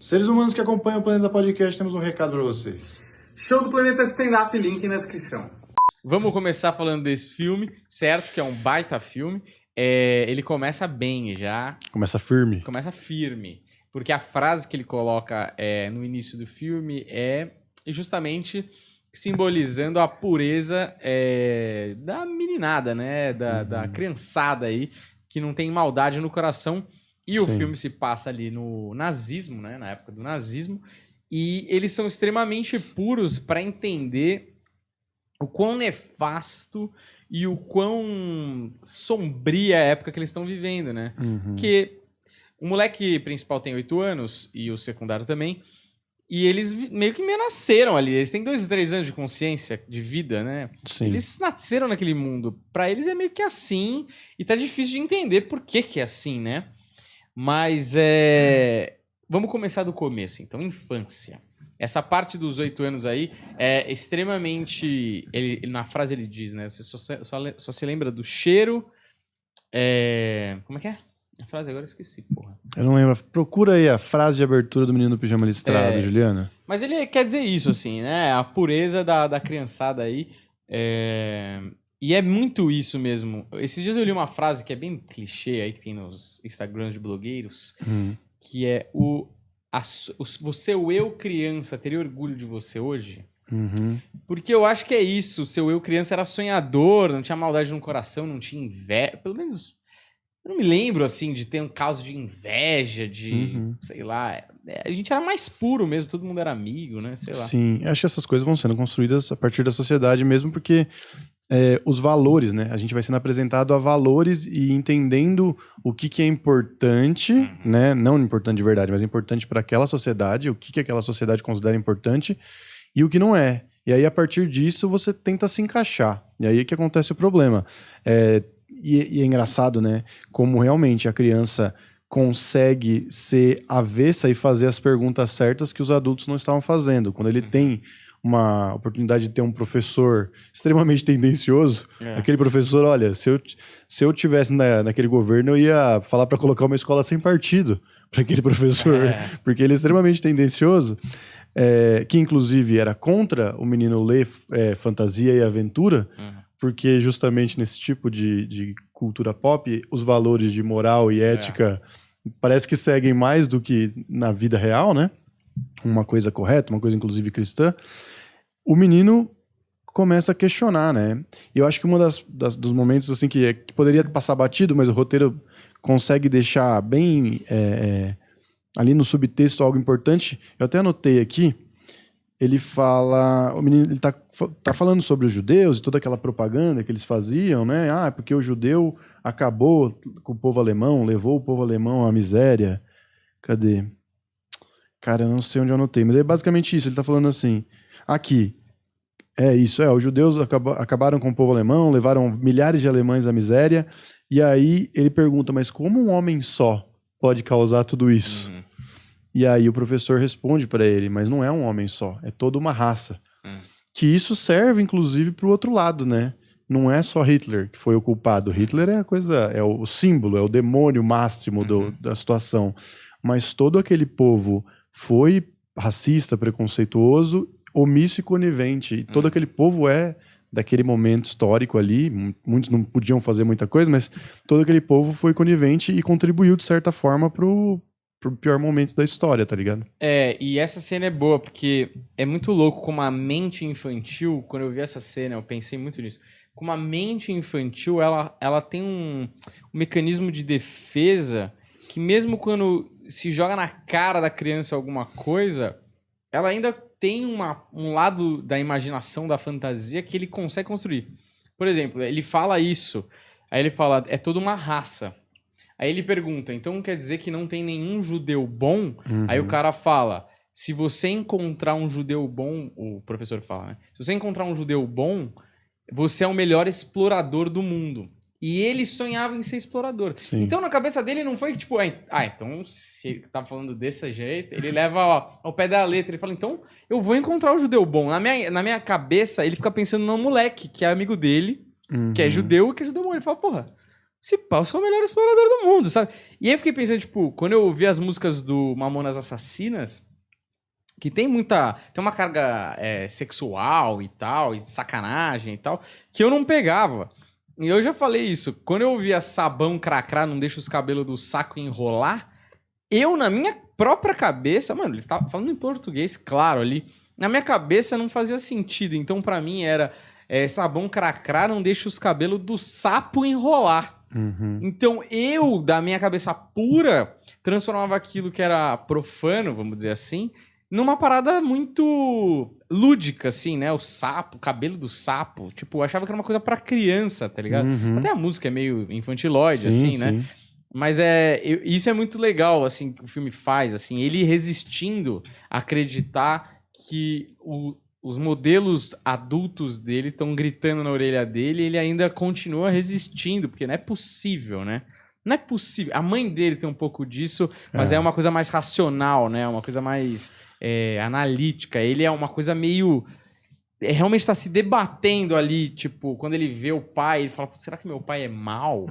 Seres humanos que acompanham o Planeta Podcast, temos um recado para vocês. Show do Planeta Stand-Up, link na descrição. Vamos começar falando desse filme, certo? Que é um baita filme. Ele começa bem já. Começa firme. Começa firme. Porque a frase que ele coloca no início do filme é justamente simbolizando a pureza da meninada, né? Da criançada aí, que não tem maldade no coração. E o filme se passa ali no nazismo, né? Na época do nazismo. E eles são extremamente puros para entender o quão nefasto e o quão sombria a época que eles estão vivendo, né? Porque o moleque principal tem 8 anos e o secundário também. E eles meio que nasceram ali. Eles têm 2, 3 anos de consciência, de vida, né? Sim. Eles nasceram naquele mundo. Pra eles é meio que assim. E tá difícil de entender por que é assim, né? Mas vamos começar do começo, então. Infância. Essa parte dos 8 anos aí é extremamente... na frase ele diz, né? Você só se lembra do cheiro... Como é que é? A frase agora eu esqueci, porra. Eu não lembro. Procura aí a frase de abertura do Menino do Pijama Listrado, Juliana. Mas ele quer dizer isso, assim, né? A pureza da criançada aí. E é muito isso mesmo. Esses dias eu li uma frase que é bem clichê aí, que tem nos Instagrams de blogueiros, que é você, o eu criança, teria orgulho de você hoje? Porque eu acho que é isso. O seu eu criança era sonhador, não tinha maldade no coração, não tinha inveja. Pelo menos, eu não me lembro, assim, de ter um caso de inveja, sei lá. A gente era mais puro mesmo, todo mundo era amigo, né? Sei lá. Sim, acho que essas coisas vão sendo construídas a partir da sociedade mesmo, porque os valores, né? A gente vai sendo apresentado a valores e entendendo o que é importante, né? Não importante de verdade, mas importante para aquela sociedade, o que aquela sociedade considera importante e o que não é. E aí, a partir disso, você tenta se encaixar. E aí é que acontece o problema. E é engraçado, né? Como realmente a criança consegue ser avessa e fazer as perguntas certas que os adultos não estavam fazendo. Quando ele tem uma oportunidade de ter um professor extremamente tendencioso, aquele professor, olha, se eu tivesse naquele governo, eu ia falar para colocar uma escola sem partido para aquele professor, porque ele é extremamente tendencioso, que inclusive era contra o menino ler fantasia e aventura, porque justamente nesse tipo de cultura pop, os valores de moral e ética parece que seguem mais do que na vida real, né? Uma coisa correta, uma coisa inclusive cristã. O menino começa a questionar, né? E eu acho que dos momentos assim que poderia passar batido, mas o roteiro consegue deixar bem ali no subtexto algo importante. Eu até anotei aqui. Ele fala... O menino ele tá falando sobre os judeus e toda aquela propaganda que eles faziam, né? Porque o judeu acabou com o povo alemão, levou o povo alemão à miséria. Cadê? Cara, eu não sei onde eu anotei, mas é basicamente isso. Ele tá falando assim... Aqui, os judeus acabaram com o povo alemão, levaram milhares de alemães à miséria, e aí ele pergunta, mas como um homem só pode causar tudo isso? E aí o professor responde para ele, mas não é um homem só, é toda uma raça. Que isso serve, inclusive, para o outro lado, né? Não é só Hitler que foi o culpado. Hitler é o símbolo, é o demônio máximo da situação. Mas todo aquele povo foi racista, preconceituoso, omisso e conivente. E todo aquele povo daquele momento histórico ali, muitos não podiam fazer muita coisa, mas todo aquele povo foi conivente e contribuiu, de certa forma, pro pior momento da história, tá ligado? E essa cena é boa, porque é muito louco como a mente infantil, quando eu vi essa cena, eu pensei muito nisso, como a mente infantil, ela tem um mecanismo de defesa que mesmo quando se joga na cara da criança alguma coisa, ela ainda tem um lado da imaginação, da fantasia, que ele consegue construir. Por exemplo, ele fala isso, aí ele fala, é toda uma raça. Aí ele pergunta, então quer dizer que não tem nenhum judeu bom? Aí o cara fala, se você encontrar um judeu bom, o professor fala, né? Se você encontrar um judeu bom, você é o melhor explorador do mundo. E ele sonhava em ser explorador. Sim. Então, na cabeça dele, não foi que, tipo, então, se ele tá falando desse jeito, ele leva ao pé da letra. Ele fala, então, eu vou encontrar o judeu bom. Na minha cabeça, ele fica pensando no moleque, que é amigo dele, que é judeu bom. Ele fala, porra, esse pau é o melhor explorador do mundo, sabe? E aí eu fiquei pensando, tipo, quando eu ouvi as músicas do Mamonas Assassinas, que tem uma carga sexual e tal, e sacanagem e tal, que eu não pegava. E eu já falei isso, quando eu ouvia Sabão Cracrá, não deixa os cabelos do saco enrolar, eu, na minha própria cabeça, mano, ele tava falando em português, claro, ali, na minha cabeça não fazia sentido, então pra mim era Sabão Cracrá, não deixa os cabelos do sapo enrolar. Uhum. Então eu, da minha cabeça pura, transformava aquilo que era profano, vamos dizer assim, numa parada muito lúdica, assim, né? O sapo, o cabelo do sapo. Tipo, eu achava que era uma coisa pra criança, tá ligado? Uhum. Até a música é meio infantilóide, Sim, assim, né? sim. Mas isso é muito legal, assim, que o filme faz, assim, ele resistindo a acreditar que os modelos adultos dele estão gritando na orelha dele e ele ainda continua resistindo, porque não é possível, né? Não é possível. A mãe dele tem um pouco disso, mas é uma coisa mais racional, né? Uma coisa mais analítica. Ele é uma coisa meio... realmente está se debatendo ali, tipo, quando ele vê o pai, ele fala, será que meu pai é mau?